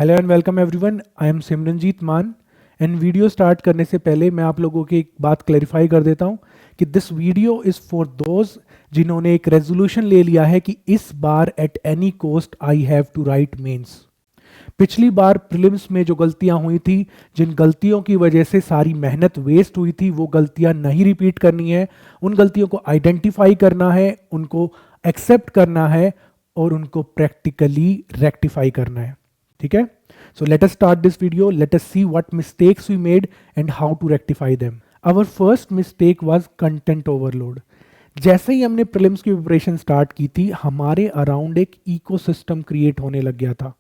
Hello and welcome everyone, I am Simranjeet Mann. And video start करने से पहले मैं आप लोगों की एक बात क्लैरिफाई कर देता हूं कि this video is for those जिन्होंने एक रेजोल्यूशन ले लिया है कि इस बार at any cost I have to write mains. पिछली बार प्रीलिम्स में जो गलतियां हुई थी, जिन गलतियों की वजह से सारी मेहनत वेस्ट हुई थी, वो गलतियां नहीं रिपीट करनी है। उन गलतियों को आइडेंटिफाई करना है, उनको एक्सेप्ट करना है और उनको प्रैक्टिकली रेक्टिफाई करना है। ठीक है, so let us start this video. Let us see what mistakes we made and how to rectify them. Our first mistake was content overload. जैसे ही हमने प्रीलिम्स की प्रिपरेशन स्टार्ट की थी, हमारे अराउंड एक इकोसिस्टम क्रिएट होने लग गया था।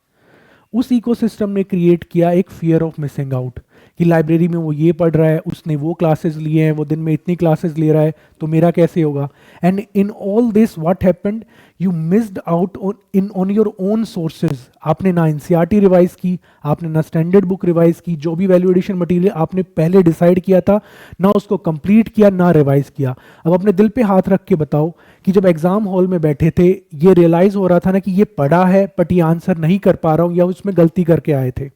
उस इकोसिस्टम ने क्रिएट किया एक फियर ऑफ मिसिंग आउट कि लाइब्रेरी में वो ये पढ़ रहा है, उसने वो क्लासेस लिए हैं, वो दिन में इतनी क्लासेस ले रहा है, तो मेरा कैसे होगा। And in all this what happened, you missed out on your own sources. आपने ना एनसीईआरटी रिवाइज की, आपने ना स्टैंडर्ड बुक रिवाइज की, जो भी वैल्यू एडिशन मटेरियल आपने पहले डिसाइड किया था, ना उसको कंप्लीट किया, ना रिवाइज किया। अब अपने दिल पे हाथ रख के बताओ कि जब एग्जाम हॉल में बैठे थे, ये रियलाइज हो रहा था ना कि ये पढ़ा है बट ये आंसर नहीं कर पा रहा हूं या उसमें गलती करके आए थे।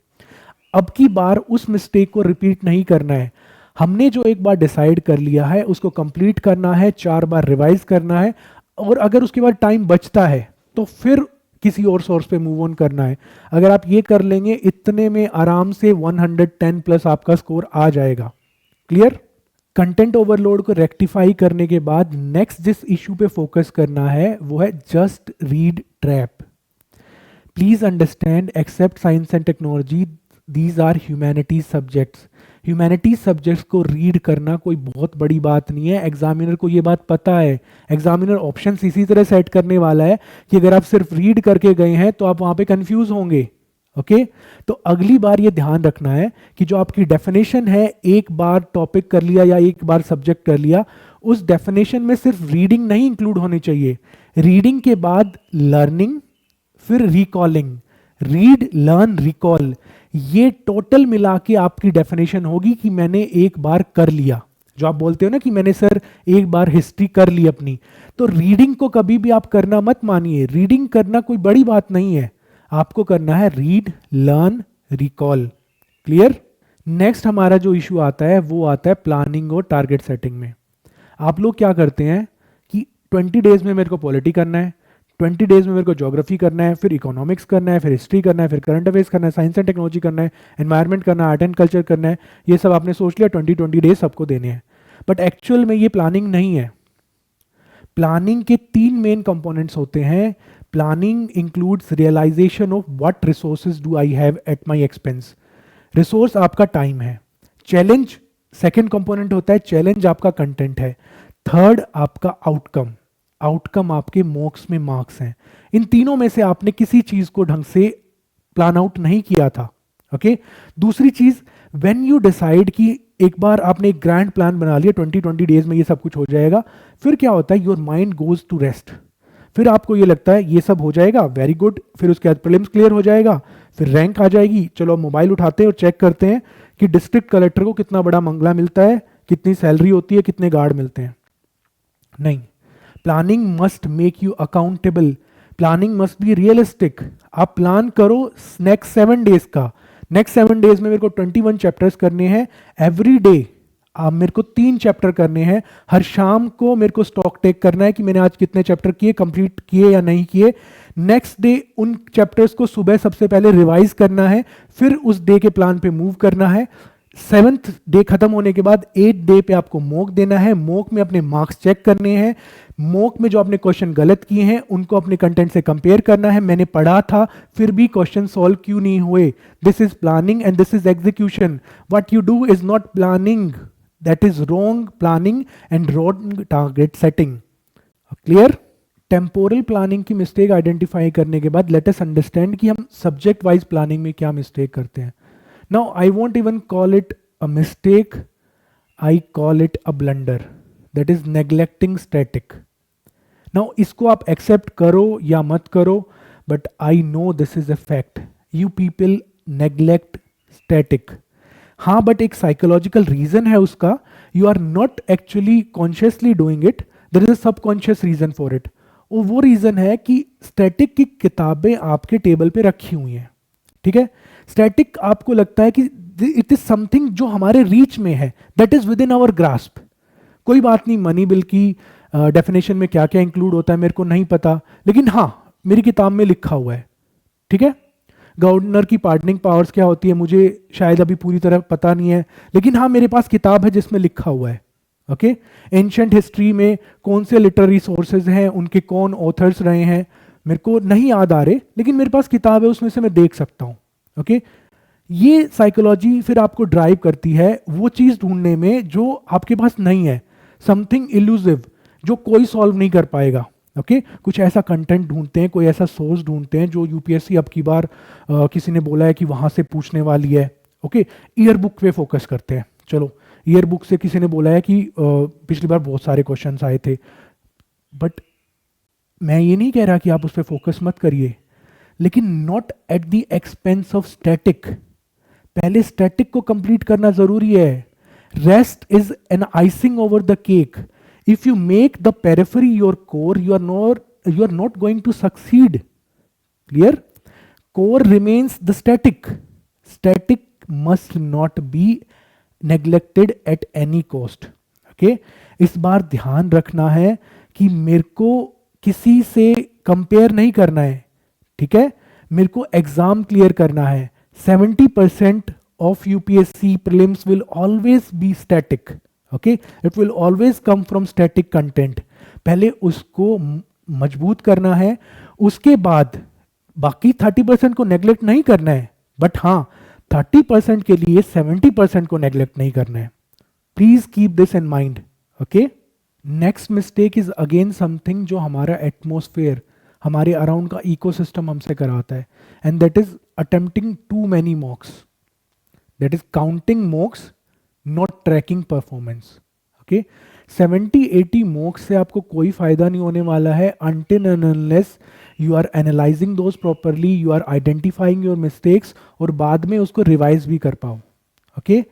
अब की बार उस मिस्टेक को रिपीट नहीं करना है। हमने जो एक बार डिसाइड कर लिया है उसको कंप्लीट करना है, 4 बार रिवाइज करना है, और अगर उसके बाद टाइम बचता है तो फिर किसी और सोर्स पे मूव ऑन करना है। अगर आप ये कर लेंगे, इतने में आराम से 110 प्लस आपका स्कोर आ जाएगा। क्लियर? कंटेंट ओवरलोड को रेक्टिफाई करने के बाद नेक्स्ट जिस इशू पे फोकस करना है वो है just read trap. Please understand, except science and technology, these are humanities subjects. Humanities subjects को रीड करना कोई बहुत बड़ी बात नहीं है। एग्जामिनर को ये बात पता है। एग्जामिनर ऑप्शंस इसी तरह सेट करने वाला है कि अगर आप सिर्फ रीड करके गए हैं तो आप वहां पे कंफ्यूज होंगे। ओके, तो अगली बार ये ध्यान रखना है कि जो आपकी डेफिनेशन है, एक बार टॉपिक कर लिया या एक बार सब्जेक्ट कर लिया, उस डेफिनेशन में सिर्फ रीडिंग नहीं इंक्लूड होनी चाहिए। रीडिंग के बाद लर्निंग, फिर रिकॉलिंग। रीड, लर्न, रिकॉल, ये टोटल मिला के आपकी डेफिनेशन होगी कि मैंने एक बार कर लिया। जो आप बोलते हो ना कि मैंने सर एक बार हिस्ट्री कर ली अपनी, तो रीडिंग को कभी भी आप करना मत मानिए। रीडिंग करना कोई बड़ी बात नहीं है, आपको करना है read, learn, recall. Clear? Next हमारा जो इशू आता है वो आता है प्लानिंग और टारगेट सेटिंग में। आप लोग क्या करते हैं कि 20 डेज में मेरे को पॉलिटी करना है, 20 डेज में मेरे को ज्योग्राफी करना है, फिर इकोनॉमिक्स करना है, फिर हिस्ट्री करना है, फिर करंट अफेयर्स करना है, साइंस एंड टेक्नोलॉजी करना है, एनवायरनमेंट करना है, आर्ट एंड कल्चर करना है। ये सब आपने सोच लिया, 20 डेज सबको देने हैं। बट एक्चुअल में ये प्लानिंग नहीं है। प्लानिंग के 3 मेन कंपोनेंट्स होते हैं। Planning includes realization of what resources do I have at my expense. Resource आपका टाइम है। चैलेंज सेकंड कंपोनेंट होता है, चैलेंज आपका कंटेंट है। थर्ड आपका आउटकम, आउटकम आपके मॉक्स में मार्क्स हैं। इन तीनों में से आपने किसी चीज को ढंग से प्लान आउट नहीं किया था। ओके, दूसरी चीज, व्हेन यू डिसाइड कि एक बार आपने एक ग्रैंड प्लान बना लिया, 20 डेज में ये सब कुछ हो जाएगा, फिर क्या होता है, your mind goes to rest. फिर आपको ये लगता है ये सब हो जाएगा, वेरी गुड, फिर उसके बाद प्रीलिम्स क्लियर हो जाएगा, फिर रैंक आ जाएगी, चलो मोबाइल उठाते हैं और चेक करते हैं कि डिस्ट्रिक्ट कलेक्टर को कितना बड़ा मंगला मिलता है, कितनी सैलरी होती है, कितने गार्ड मिलते हैं। नहीं, planning must make you accountable. Planning must be realistic. आप प्लान करो नेक्स्ट 7 डेज का। नेक्स्ट 7 डेज में मेरे को 21 चैप्टर्स करने हैं। एवरी डे आप मेरे को 3 चैप्टर करने हैं। हर शाम को मेरे को स्टॉक टेक करना है कि मैंने आज कितने चैप्टर किए, कंप्लीट किए या नहीं किए। नेक्स्ट डे उन चैप्टर्स को सुबह सबसे पहले रिवाइज करना है, फिर उस डे के प्लान पे मूव करना है। 7th डे खत्म होने के बाद 8th डे पे आपको मॉक देना है। मॉक में अपने मार्क्स चेक करने हैं। मॉक में जो आपने क्वेश्चन गलत किए हैं उनको अपने कंटेंट से कंपेयर करना है। मैंने पढ़ा था फिर भी क्वेश्चन सॉल्व क्यों नहीं हुए। This is planning and this is execution. What you do is not planning, that is wrong planning and wrong target setting. Clear? Temporal planning की मिस्टेक आइडेंटिफाई करने के बाद लेट अस अंडरस्टैंड कि हम subject wise planning में क्या mistake करते हैं। Now, I won't even call it a mistake, I call it a blunder. That is neglecting static. Now, इसको आप accept करो या मत करो, but I know this is a fact. You people neglect static. हाँ, but एक psychological reason है उसका. You are not actually consciously doing it. There is a subconscious reason for it. और वो reason है कि static की किताबें आपके टेबल पे रखी हुई हैं. ठीक है। स्टैटिक आपको लगता है कि इट इज समथिंग जो हमारे रीच में है, that is within our grasp. कोई बात नहीं, मनी बिल की डेफिनेशन में क्या क्या इंक्लूड होता है मेरे को नहीं पता, लेकिन हाँ मेरी किताब में लिखा हुआ है, ठीक है। गवर्नर की पार्डनिंग पावर्स क्या होती है मुझे शायद अभी पूरी तरह पता नहीं है, लेकिन हाँ मेरे पास किताब है जिसमें लिखा हुआ है। ओके, एंशिएंट हिस्ट्री में कौन से लिटरेरी सोर्सेज हैं, उनके कौन ऑथर्स रहे हैं, मेरे को नहीं याद आ रहे, लेकिन मेरे पास किताब है, उसमें से मैं देख सकता हूँ। ओके, ये साइकोलॉजी फिर आपको ड्राइव करती है वो चीज़ ढूंढने में जो आपके पास नहीं है, समथिंग इल्यूसिव जो कोई सॉल्व नहीं कर पाएगा। ओके, कुछ ऐसा कंटेंट ढूंढते हैं, कोई ऐसा सोर्स ढूंढते हैं जो यूपीएससी अब की बार किसी ने बोला है कि वहां से पूछने वाली है। ओके, ईयर बुक पे फोकस करते हैं। चलो, ईयर बुक से किसी ने बोला है कि पिछली बार बहुत सारे क्वेश्चंस आए थे, बट मैं ये नहीं कह रहा कि आप उस पर फोकस मत करिए, लेकिन not at the expense of static. पहले स्टैटिक को कंप्लीट करना जरूरी है। Rest is an icing over the cake. If you make the periphery your core, you are not going to succeed. Clear? Core remains the static. Static must not be neglected at any cost. Okay, इस बार ध्यान रखना है कि मेरे को किसी से कंपेयर नहीं करना है, ठीक है। मेरे को एग्जाम क्लियर करना है। 70% of UPSC prelims will always be static. Okay, it will always come from static content. पहले उसको मजबूत करना है, उसके बाद बाकी 30% को नेग्लेक्ट नहीं करना है, बट हाँ 30% के लिए 70% को नेग्लेक्ट नहीं करना है। Please keep this in mind. Okay, next mistake is again something जो हमारा एटमोस्फेयर, हमारे अराउंड का इकोसिस्टम हमसे कराता है, and that is attempting too many mocks. That is counting mocks, not tracking performance. Okay, 70-80 mocks से आपको कोई फायदा नहीं होने वाला है until and unless you are analyzing those properly, you are identifying your mistakes और बाद में उसको रिवाइज भी कर पाओ। okay?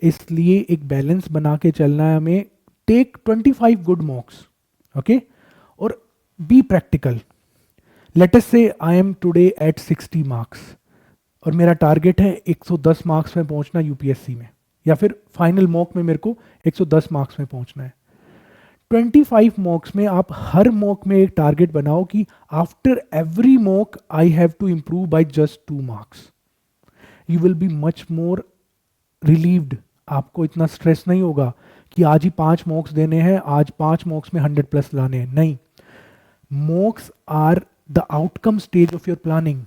इसलिए एक बैलेंस बना के चलना है हमें। टेक 25 गुड मॉक्स, ओके, और बी प्रैक्टिकल। लेट अस से I am today at 60 marks और मेरा टारगेट है 110 मार्क्स में पहुंचना यूपीएससी में, या फिर फाइनल मॉक में मेरे को 110 मार्क्स में पहुंचना है। 25 मॉक्स में आप हर मॉक में एक टारगेट बनाओ कि after every mock I have to improve by just 2 marks. You will be much more relieved. आपको इतना स्ट्रेस नहीं होगा कि आज ही 5 मॉक्स देने हैं, आज 5 मॉक्स में 100+ लाने हैं। नहीं, mocks are the outcome stage of your planning.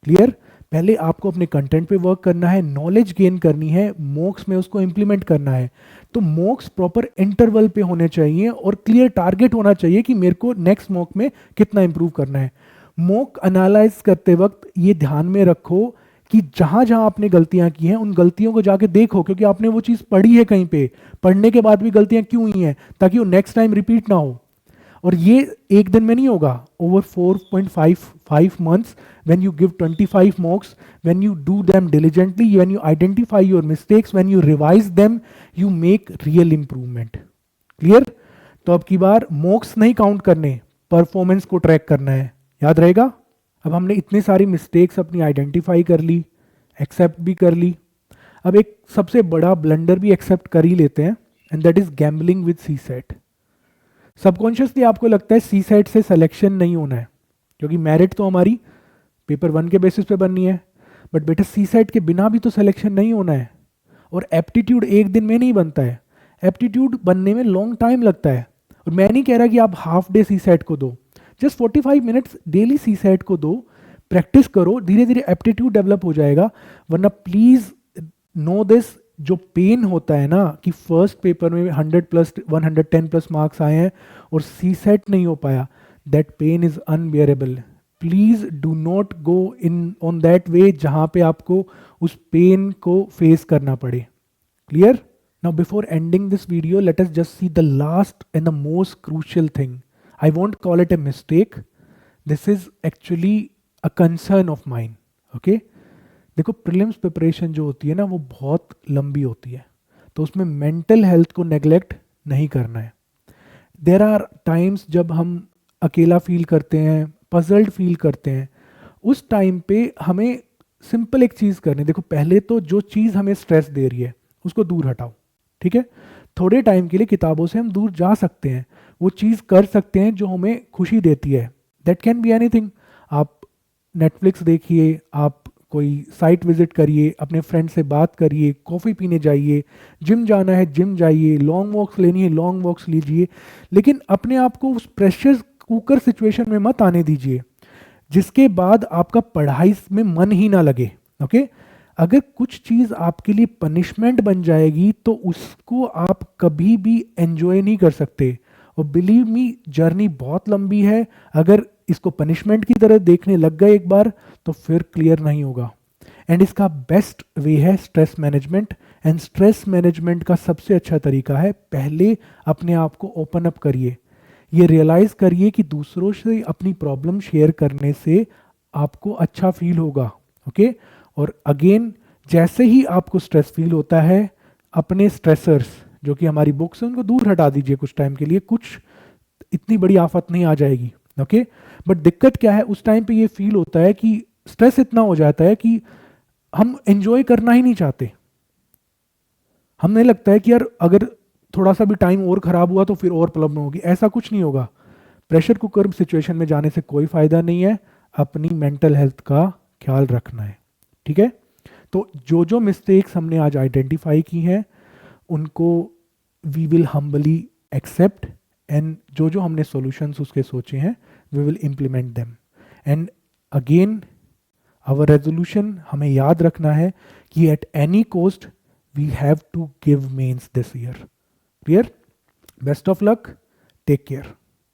Clear? पहले आपको अपने कंटेंट पे वर्क करना है, नॉलेज गेन करनी है, मॉक्स में उसको इंप्लीमेंट करना है। तो मॉक्स प्रॉपर इंटरवल पे होने चाहिए और क्लियर टारगेट होना चाहिए कि मेरे को नेक्स्ट मॉक में कितना इंप्रूव करना है। मॉक एनालाइज करते वक्त ये ध्यान में रखो कि जहां जहां आपने गलतियां की हैं उन गलतियों को जाके देखो, क्योंकि आपने वो चीज पढ़ी है कहीं पे, पढ़ने के बाद भी गलतियां क्यों हुई हैं, ताकि वो नेक्स्ट टाइम रिपीट ना हो। और ये एक दिन में नहीं होगा, over 4.55 months, when you give 25 mocks, when you do them diligently, when you identify your mistakes, when you revise them, you make real improvement. Clear? तो अब की बार mocks नहीं काउंट करने, परफॉर्मेंस को ट्रैक करना है, याद रहेगा। अब हमने इतनी सारी मिस्टेक्स अपनी आइडेंटिफाई कर ली, एक्सेप्ट भी कर ली, अब एक सबसे बड़ा ब्लंडर भी एक्सेप्ट कर ही लेते हैं, and that is gambling with CSAT. Subconsciously आपको लगता है सी सेट से सिलेक्शन नहीं होना है, क्योंकि मेरिट तो हमारी पेपर 1 के बेसिस पे बननी है, बट बेटा सी सेट के बिना भी तो सिलेक्शन नहीं होना है। और एप्टीट्यूड एक दिन में नहीं बनता है, एप्टीट्यूड बनने में लॉन्ग टाइम लगता है। और मैं नहीं कह रहा कि आप हाफ डे सी सेट को दो, जस्ट 45 मिनट्स डेली सी सेट को दो, प्रैक्टिस करो, धीरे धीरे एप्टीट्यूड डेवलप हो जाएगा। वरना प्लीज नो दिस, जो पेन होता है ना कि फर्स्ट पेपर में 100+, 110+ मार्क्स आए हैं और सी सेट नहीं हो पाया, that pain is unbearable. Please do not go in on that way जहां पे आपको उस पेन को फेस करना पड़े। Clear? Now before ending this video, let us just see the last and the most crucial thing. I won't call it a mistake. This is actually a concern of mine. Okay? देखो, prelims preparation जो होती है ना वो बहुत लंबी होती है, तो उसमें मेंटल हेल्थ को नेग्लेक्ट नहीं करना है। देयर आर टाइम्स जब हम अकेला फील करते हैं, पजल्ड फील करते हैं, उस टाइम पे हमें सिंपल एक चीज़ करनी, देखो पहले तो जो चीज़ हमें स्ट्रेस दे रही है उसको दूर हटाओ, ठीक है। थोड़े टाइम के लिए किताबों से हम दूर जा सकते हैं, वो चीज़ कर सकते हैं जो हमें खुशी देती है। That can be anything. आप नेटफ्लिक्स देखिए, आप कोई साइट विजिट करिए, अपने फ्रेंड से बात करिए, कॉफ़ी पीने जाइए, जिम जाना है जिम जाइए, लॉन्ग वॉक्स लेनी है लॉन्ग वॉक्स लीजिए, लेकिन अपने आप को उस प्रेशर कुकर सिचुएशन में मत आने दीजिए जिसके बाद आपका पढ़ाई में मन ही ना लगे। ओके, अगर कुछ चीज़ आपके लिए पनिशमेंट बन जाएगी तो उसको आप कभी भी एंजॉय नहीं कर सकते। और बिलीव मी, जर्नी बहुत लंबी है। अगर इसको पनिशमेंट की तरह देखने लग गए एक बार तो फिर क्लियर नहीं होगा। एंड इसका बेस्ट वे है stress management. And stress management का सबसे अच्छा तरीका है, पहले अपने आप को ओपन अप करिए, ये रियलाइज करिए कि दूसरों से अपनी प्रॉब्लम शेयर करने से आपको अच्छा फील होगा। ओके, और अगेन जैसे ही आपको स्ट्रेस फील होता है, अपने स्ट्रेसर्स जो कि हमारी बुक्स हैं उनको दूर हटा दीजिए कुछ टाइम के लिए, कुछ इतनी बड़ी आफत नहीं आ जाएगी। ओके, बट दिक्कत क्या है, उस टाइम पे ये फील होता है कि स्ट्रेस इतना हो जाता है कि हम एंजॉय करना ही नहीं चाहते। हमें लगता है कि यार अगर थोड़ा सा भी टाइम और खराब हुआ तो फिर और प्रॉब्लम होगी। ऐसा कुछ नहीं होगा। प्रेशर कुकर सिचुएशन में जाने से कोई फायदा नहीं है। अपनी मेंटल हेल्थ का ख्याल रखना है, ठीक है। तो जो जो मिस्टेक्स हमने आज आइडेंटिफाई की हैं उनको we will humbly accept, and जो जो हमने सॉल्यूशंस उसके सोचे हैं we will implement them. And again our resolution हमें याद रखना है कि at any cost we have to give mains this year. Clear? Best of luck, take care.